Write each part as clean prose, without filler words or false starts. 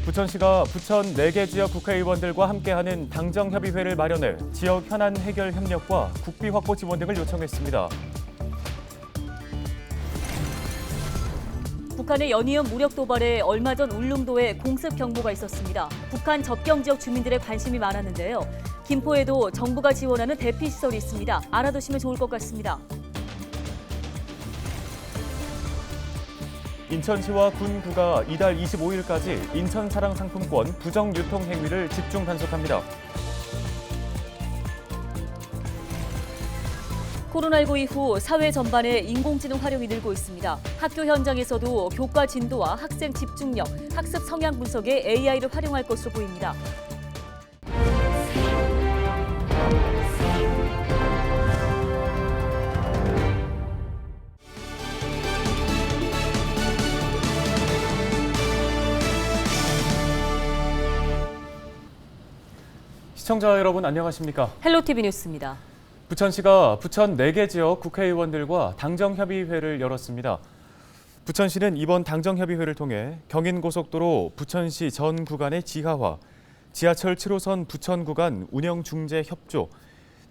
부천시가 부천 4개 지역 국회의원들과 함께하는 당정협의회를 마련해 지역 현안 해결 협력과 국비 확보 지원 등을 요청했습니다. 북한의 연이은 무력 도발에 얼마 전 울릉도에 공습 경보가 있었습니다. 북한 접경 지역 주민들의 관심이 많았는데요. 김포에도 정부가 지원하는 대피시설이 있습니다. 알아두시면 좋을 것 같습니다. 인천시와 군구가 이달 25일까지 인천 사랑 상품권 부정 유통 행위를 집중 단속합니다. 코로나19 이후 사회 전반에 인공지능 활용이 늘고 있습니다. 학교 현장에서도 교과 진도와 학생 집중력, 학습 성향 분석에 AI를 활용할 것으로 보입니다. 시청자 여러분 안녕하십니까? 헬로티비 뉴스입니다. 부천시가 부천 4개 지역 국회의원들과 당정협의회를 열었습니다. 부천시는 이번 당정협의회를 통해 경인고속도로 부천시 전 구간의 지하화, 지하철 7호선 부천 구간 운영 중재 협조,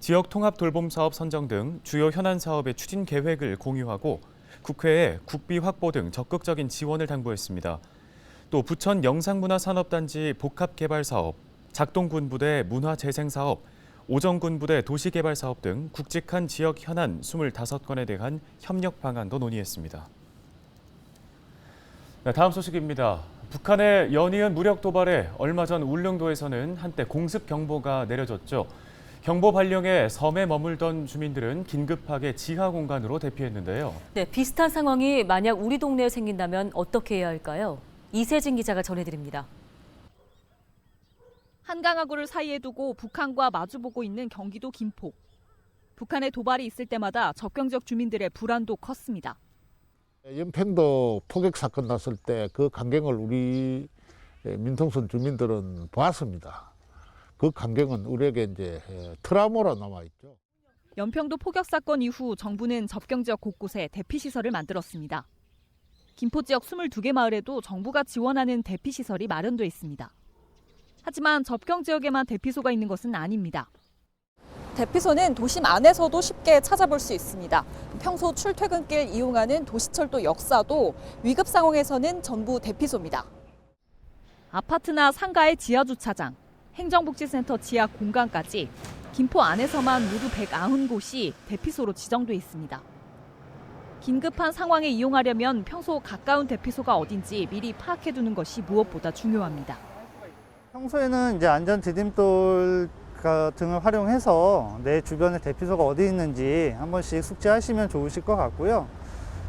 지역 통합 돌봄 사업 선정 등 주요 현안 사업의 추진 계획을 공유하고 국회에 국비 확보 등 적극적인 지원을 당부했습니다. 또 부천 영상문화산업단지 복합개발 사업, 작동군부대 문화재생사업, 오정군부대 도시개발사업 등 굵직한 지역 현안 25건에 대한 협력 방안도 논의했습니다. 네, 다음 소식입니다. 북한의 연이은 무력 도발에 얼마 전 울릉도에서는 한때 공습 경보가 내려졌죠. 경보 발령에 섬에 머물던 주민들은 긴급하게 지하 공간으로 대피했는데요. 네, 비슷한 상황이 만약 우리 동네에 생긴다면 어떻게 해야 할까요? 이세진 기자가 전해드립니다. 한강하구를 사이에 두고 북한과 마주보고 있는 경기도 김포. 북한의 도발이 있을 때마다 접경 지역 주민들의 불안도 컸습니다. 연평도 포격 사건 났을 때 그 광경을 우리 민통선 주민들은 보았습니다. 그 광경은 우리에게 이제 트라우마로 남아있죠. 연평도 포격 사건 이후 정부는 접경 지역 곳곳에 대피 시설을 만들었습니다. 김포 지역 22개 마을에도 정부가 지원하는 대피 시설이 마련돼 있습니다. 하지만 접경 지역에만 대피소가 있는 것은 아닙니다. 대피소는 도심 안에서도 쉽게 찾아볼 수 있습니다. 평소 출퇴근길 이용하는 도시철도 역사도 위급 상황에서는 전부 대피소입니다. 아파트나 상가의 지하 주차장, 행정복지센터 지하 공간까지 김포 안에서만 모두 190곳이 대피소로 지정돼 있습니다. 긴급한 상황에 이용하려면 평소 가까운 대피소가 어딘지 미리 파악해두는 것이 무엇보다 중요합니다. 평소에는 이제 안전 디딤돌 등을 활용해서 내 주변에 대피소가 어디 있는지 한 번씩 숙지하시면 좋으실 것 같고요.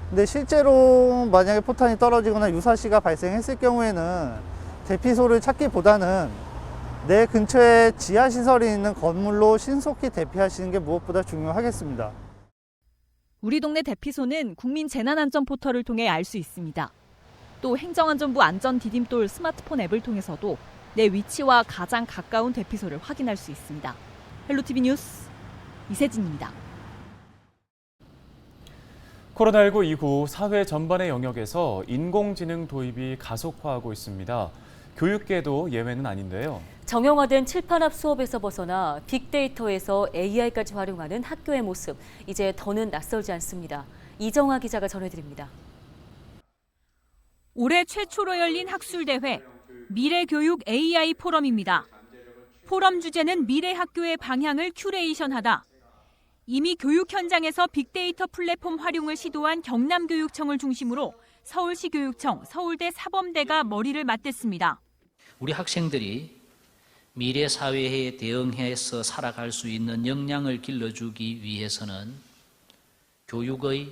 근데 실제로 만약에 포탄이 떨어지거나 유사시가 발생했을 경우에는 대피소를 찾기보다는 내 근처에 지하시설이 있는 건물로 신속히 대피하시는 게 무엇보다 중요하겠습니다. 우리 동네 대피소는 국민재난안전포털을 통해 알 수 있습니다. 또 행정안전부 안전 디딤돌 스마트폰 앱을 통해서도 내 위치와 가장 가까운 대피소를 확인할 수 있습니다. 헬로티비 뉴스 이세진입니다. 코로나19 이후 사회 전반의 영역에서 인공지능 도입이 가속화하고 있습니다. 교육계도 예외는 아닌데요. 정형화된 칠판앞 수업에서 벗어나 빅데이터에서 AI까지 활용하는 학교의 모습, 이제 더는 낯설지 않습니다. 이정아 기자가 전해드립니다. 올해 최초로 열린 학술대회 미래교육 AI 포럼입니다. 포럼 주제는 미래 학교의 방향을 큐레이션하다. 이미 교육 현장에서 빅데이터 플랫폼 활용을 시도한 경남교육청을 중심으로 서울시 교육청, 서울대 사범대가 머리를 맞댔습니다. 우리 학생들이 미래 사회에 대응해서 살아갈 수 있는 역량을 길러주기 위해서는 교육의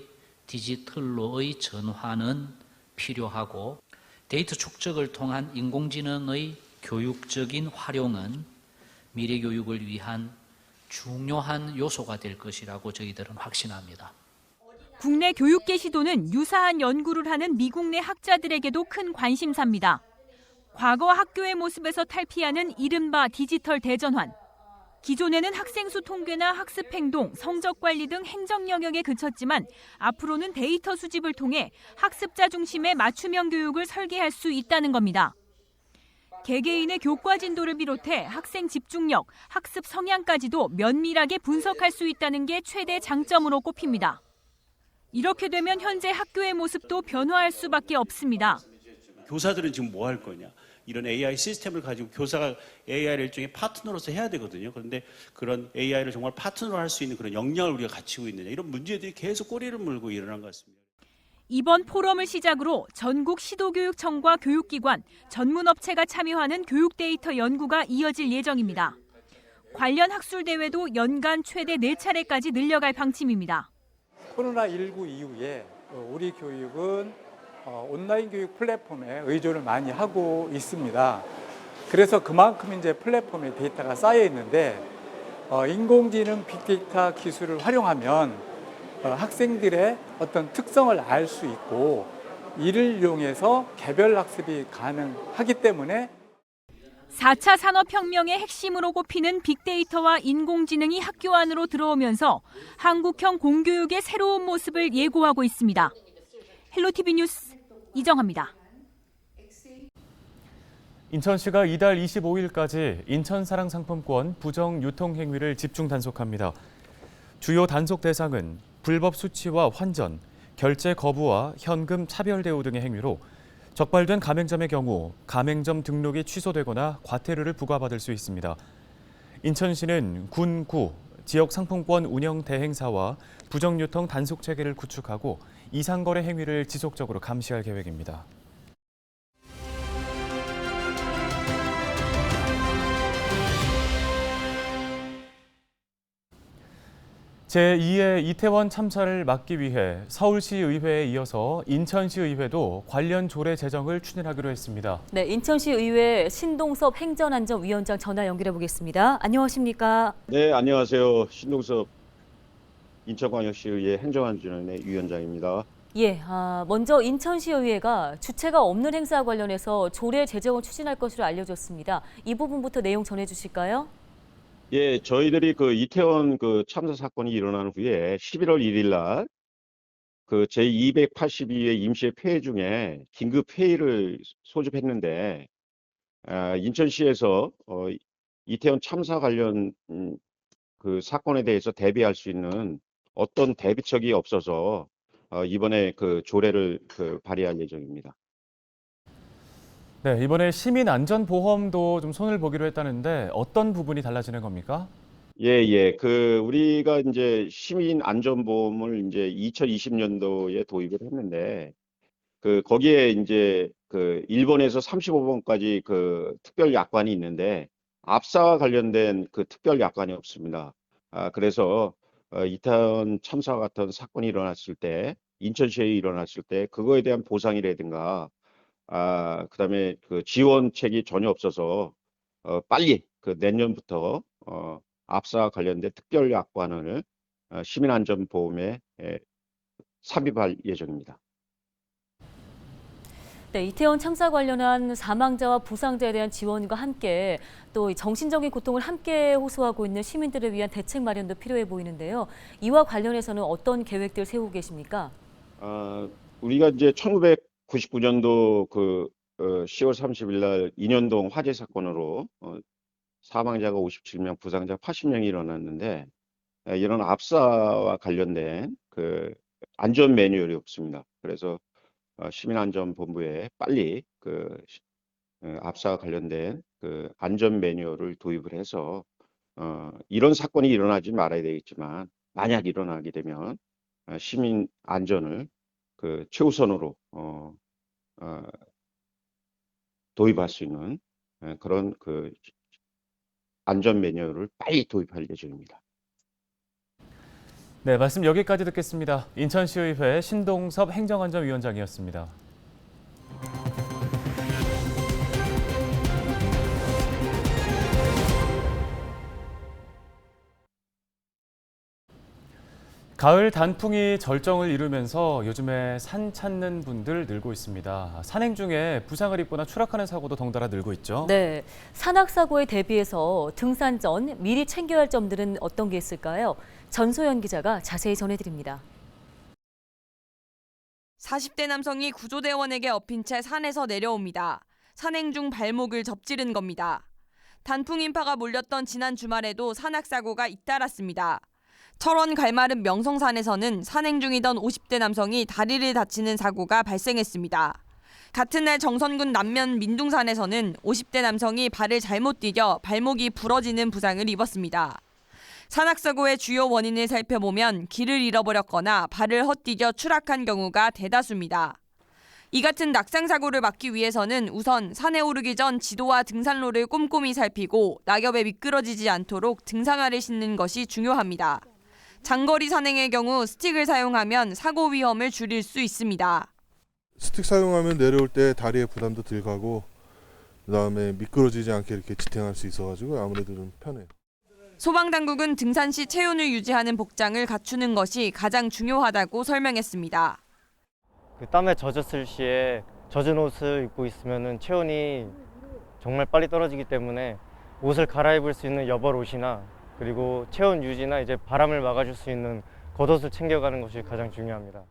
디지털로의 전환은 필요하고 데이터 축적을 통한 인공지능의 교육적인 활용은 미래교육을 위한 중요한 요소가 될 것이라고 저희들은 확신합니다. 국내 교육계 시도는 유사한 연구를 하는 미국 내 학자들에게도 큰 관심사입니다. 과거 학교의 모습에서 탈피하는 이른바 디지털 대전환. 기존에는 학생 수 통계나 학습 행동, 성적 관리 등 행정 영역에 그쳤지만 앞으로는 데이터 수집을 통해 학습자 중심의 맞춤형 교육을 설계할 수 있다는 겁니다. 개개인의 교과 진도를 비롯해 학생 집중력, 학습 성향까지도 면밀하게 분석할 수 있다는 게 최대 장점으로 꼽힙니다. 이렇게 되면 현재 학교의 모습도 변화할 수밖에 없습니다. 교사들은 지금 뭐 할 거냐. 이런 AI 시스템을 가지고 교사가 AI를 일종의 파트너로서 해야 되거든요. 그런데 그런 AI를 정말 파트너로 할 수 있는 그런 역량을 우리가 갖추고 있느냐. 이런 문제들이 계속 꼬리를 물고 일어난 것 같습니다. 이번 포럼을 시작으로 전국 시도교육청과 교육기관, 전문업체가 참여하는 교육 데이터 연구가 이어질 예정입니다. 관련 학술대회도 연간 최대 4차례까지 늘려갈 방침입니다. 코로나19 이후에 우리 교육은 온라인 교육 플랫폼에 의존을 많이 하고 있습니다. 그래서 그만큼 이제 플랫폼에 데이터가 쌓여 있는데 인공지능 빅데이터 기술을 활용하면 학생들의 어떤 특성을 알 수 있고 이를 이용해서 개별 학습이 가능하기 때문에 4차 산업혁명의 핵심으로 꼽히는 빅데이터와 인공지능이 학교 안으로 들어오면서 한국형 공교육의 새로운 모습을 예고하고 있습니다. 헬로티비 뉴스 이정합니다. 인천시가 이달 25일까지 인천사랑상품권 부정 유통 행위를 집중 단속합니다. 주요 단속 대상은 불법 수취와 환전, 결제 거부와 현금 차별 대우 등의 행위로 적발된 가맹점의 경우 가맹점 등록이 취소되거나 과태료를 부과받을 수 있습니다. 인천시는 군, 구, 지역 상품권 운영 대행사와 부정 유통 단속 체계를 구축하고 이상거래 행위를 지속적으로 감시할 계획입니다. 제2의 이태원 참사를 막기 위해 서울시의회에 이어서 인천시의회도 관련 조례 제정을 추진하기로 했습니다. 네, 인천시의회 신동섭 행정안전위원장 전화 연결해 보겠습니다. 안녕하십니까? 네, 안녕하세요. 신동섭 인천광역시의회 행정안전위원회 위원장입니다. 예, 먼저 인천시의회가 주체가 없는 행사와 관련해서 조례 제정을 추진할 것으로 알려졌습니다. 이 부분부터 내용 전해 주실까요? 예, 저희들이 그 이태원 그 참사 사건이 일어난 후에 11월 1일 날 그 제282회 임시 회의 중에 긴급 회의를 소집했는데 인천시에서 이태원 참사 관련 그 사건에 대해서 대비할 수 있는 어떤 대비책이 없어서 이번에 그 조례를 발의할 예정입니다. 네, 이번에 시민안전보험도 좀 손을 보기로 했다는데 어떤 부분이 달라지는 겁니까? 예. 우리가 이제 시민안전보험을 이제 2020년도에 도입을 했는데, 거기에 이제 그 1번에서 35번까지 그 특별 약관이 있는데, 압사와 관련된 그 특별 약관이 없습니다. 그래서 이태원 참사 같은 사건이 일어났을 때, 인천시에 일어났을 때, 그거에 대한 보상이라든가, 그다음에 그 지원책이 전혀 없어서 빨리 그 내년부터 압사와 관련된 특별 약관을 시민안전보험에 삽입할 예정입니다. 네, 이태원 참사 관련한 사망자와 부상자에 대한 지원과 함께 또 정신적인 고통을 함께 호소하고 있는 시민들을 위한 대책 마련도 필요해 보이는데요. 이와 관련해서는 어떤 계획들 세우고 계십니까? 우리가 이제 1999년도 그 10월 30일 날 인현동 화재 사건으로 사망자가 57명, 부상자 80명이 일어났는데 이런 압사와 관련된 그 안전 매뉴얼이 없습니다. 그래서 시민안전본부에 빨리 그 압사와 관련된 그 안전 매뉴얼을 도입을 해서 이런 사건이 일어나지 말아야 되겠지만 만약 일어나게 되면 시민 안전을 그 최우선으로 도입할 수 있는 그런 그 안전 매뉴얼을 빨리 도입할 예정입니다. 네, 말씀 여기까지 듣겠습니다. 인천시의회 신동섭 행정안전위원장이었습니다. 가을 단풍이 절정을 이루면서 요즘에 산 찾는 분들 늘고 있습니다. 산행 중에 부상을 입거나 추락하는 사고도 덩달아 늘고 있죠. 네, 산악사고에 대비해서 등산 전 미리 챙겨야 할 점들은 어떤 게 있을까요? 전소연 기자가 자세히 전해드립니다. 40대 남성이 구조대원에게 엎인 채 산에서 내려옵니다. 산행 중 발목을 접지른 겁니다. 단풍 인파가 몰렸던 지난 주말에도 산악사고가 잇따랐습니다. 철원 갈마름 명성산에서는 산행 중이던 50대 남성이 다리를 다치는 사고가 발생했습니다. 같은 날 정선군 남면 민둥산에서는 50대 남성이 발을 잘못 디뎌 발목이 부러지는 부상을 입었습니다. 산악사고의 주요 원인을 살펴보면 길을 잃어버렸거나 발을 헛디뎌 추락한 경우가 대다수입니다. 이 같은 낙상사고를 막기 위해서는 우선 산에 오르기 전 지도와 등산로를 꼼꼼히 살피고 낙엽에 미끄러지지 않도록 등산화를 신는 것이 중요합니다. 장거리 산행의 경우 스틱을 사용하면 사고 위험을 줄일 수 있습니다. 스틱 사용하면 내려올 때 다리에 부담도 덜 가고 그다음에 미끄러지지 않게 이렇게 지탱할 수 있어가지고 아무래도 좀 편해요. 소방당국은 등산 시 체온을 유지하는 복장을 갖추는 것이 가장 중요하다고 설명했습니다. 땀에 젖었을 시에 젖은 옷을 입고 있으면 체온이 정말 빨리 떨어지기 때문에 옷을 갈아입을 수 있는 여벌 옷이나 그리고 체온 유지나 이제 바람을 막아줄 수 있는 겉옷을 챙겨가는 것이 가장 중요합니다.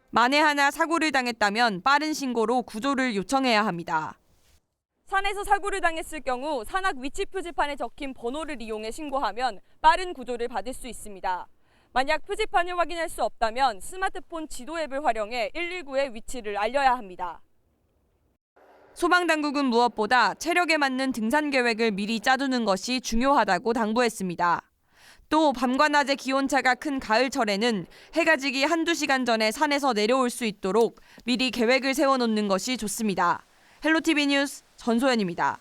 만에 하나 사고를 당했다면 빠른 신고로 구조를 요청해야 합니다. 산에서 사고를 당했을 경우 산악 위치 표지판에 적힌 번호를 이용해 신고하면 빠른 구조를 받을 수 있습니다. 만약 표지판을 확인할 수 없다면 스마트폰 지도 앱을 활용해 119에 위치를 알려야 합니다. 소방당국은 무엇보다 체력에 맞는 등산 계획을 미리 짜두는 것이 중요하다고 당부했습니다. 또 밤과 낮의 기온차가 큰 가을철에는 해가 지기 한두 시간 전에 산에서 내려올 수 있도록 미리 계획을 세워놓는 것이 좋습니다. 헬로티비 뉴스 전소연입니다.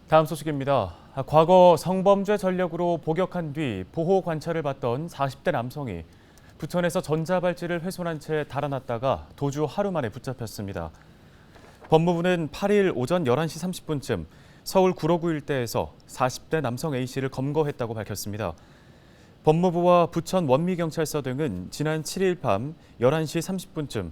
다음 소식입니다. 과거 성범죄 전력으로 복역한 뒤 보호 관찰을 받던 40대 남성이 부천에서 전자발찌를 훼손한 채 달아났다가 도주 하루 만에 붙잡혔습니다. 법무부는 8일 오전 11시 30분쯤 서울 구로구 일대에서 40대 남성 A씨를 검거했다고 밝혔습니다. 법무부와 부천 원미경찰서 등은 지난 7일 밤 11시 30분쯤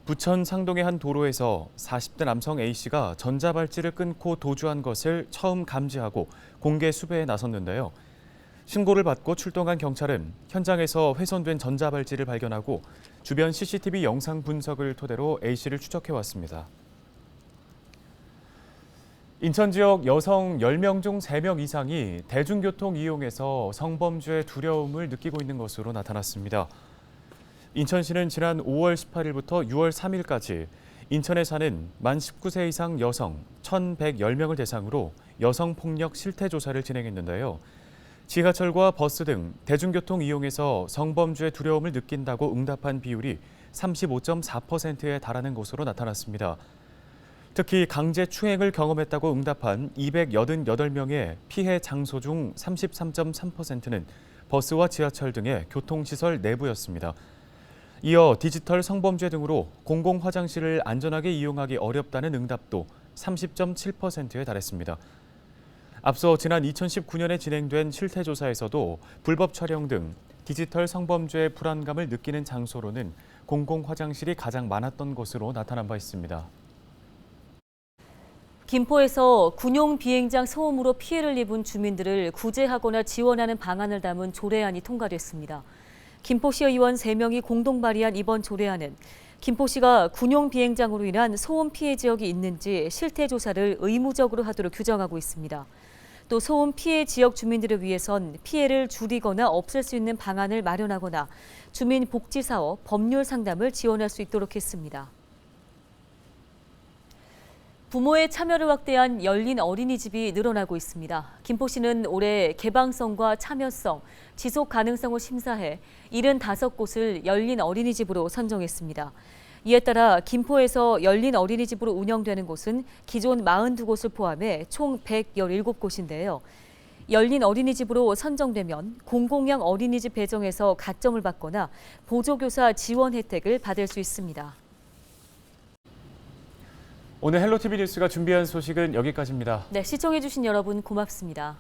부천 상동의 한 도로에서 40대 남성 A씨가 전자발찌를 끊고 도주한 것을 처음 감지하고 공개 수배에 나섰는데요. 신고를 받고 출동한 경찰은 현장에서 훼손된 전자발찌를 발견하고 주변 CCTV 영상 분석을 토대로 A씨를 추적해왔습니다. 인천 지역 여성 10명 중 3명 이상이 대중교통 이용에서 성범죄 두려움을 느끼고 있는 것으로 나타났습니다. 인천시는 지난 5월 18일부터 6월 3일까지 인천에 사는 만 19세 이상 여성 1,110명을 대상으로 여성폭력 실태조사를 진행했는데요. 지하철과 버스 등 대중교통 이용에서 성범죄 두려움을 느낀다고 응답한 비율이 35.4%에 달하는 것으로 나타났습니다. 특히 강제 추행을 경험했다고 응답한 288명의 피해 장소 중 33.3%는 버스와 지하철 등의 교통시설 내부였습니다. 이어 디지털 성범죄 등으로 공공 화장실을 안전하게 이용하기 어렵다는 응답도 30.7%에 달했습니다. 앞서 지난 2019년에 진행된 실태조사에서도 불법 촬영 등 디지털 성범죄의 불안감을 느끼는 장소로는 공공 화장실이 가장 많았던 것으로 나타난 바 있습니다. 김포에서 군용 비행장 소음으로 피해를 입은 주민들을 구제하거나 지원하는 방안을 담은 조례안이 통과됐습니다. 김포시 의원 3명이 공동 발의한 이번 조례안은 김포시가 군용 비행장으로 인한 소음 피해 지역이 있는지 실태 조사를 의무적으로 하도록 규정하고 있습니다. 또 소음 피해 지역 주민들을 위해선 피해를 줄이거나 없앨 수 있는 방안을 마련하거나 주민복지사업, 법률 상담을 지원할 수 있도록 했습니다. 부모의 참여를 확대한 열린 어린이집이 늘어나고 있습니다. 김포시는 올해 개방성과 참여성, 지속 가능성을 심사해 75곳을 열린 어린이집으로 선정했습니다. 이에 따라 김포에서 열린 어린이집으로 운영되는 곳은 기존 42곳을 포함해 총 117곳인데요. 열린 어린이집으로 선정되면 공공형 어린이집 배정에서 가점을 받거나 보조교사 지원 혜택을 받을 수 있습니다. 오늘 헬로티비 뉴스가 준비한 소식은 여기까지입니다. 네, 시청해주신 여러분 고맙습니다.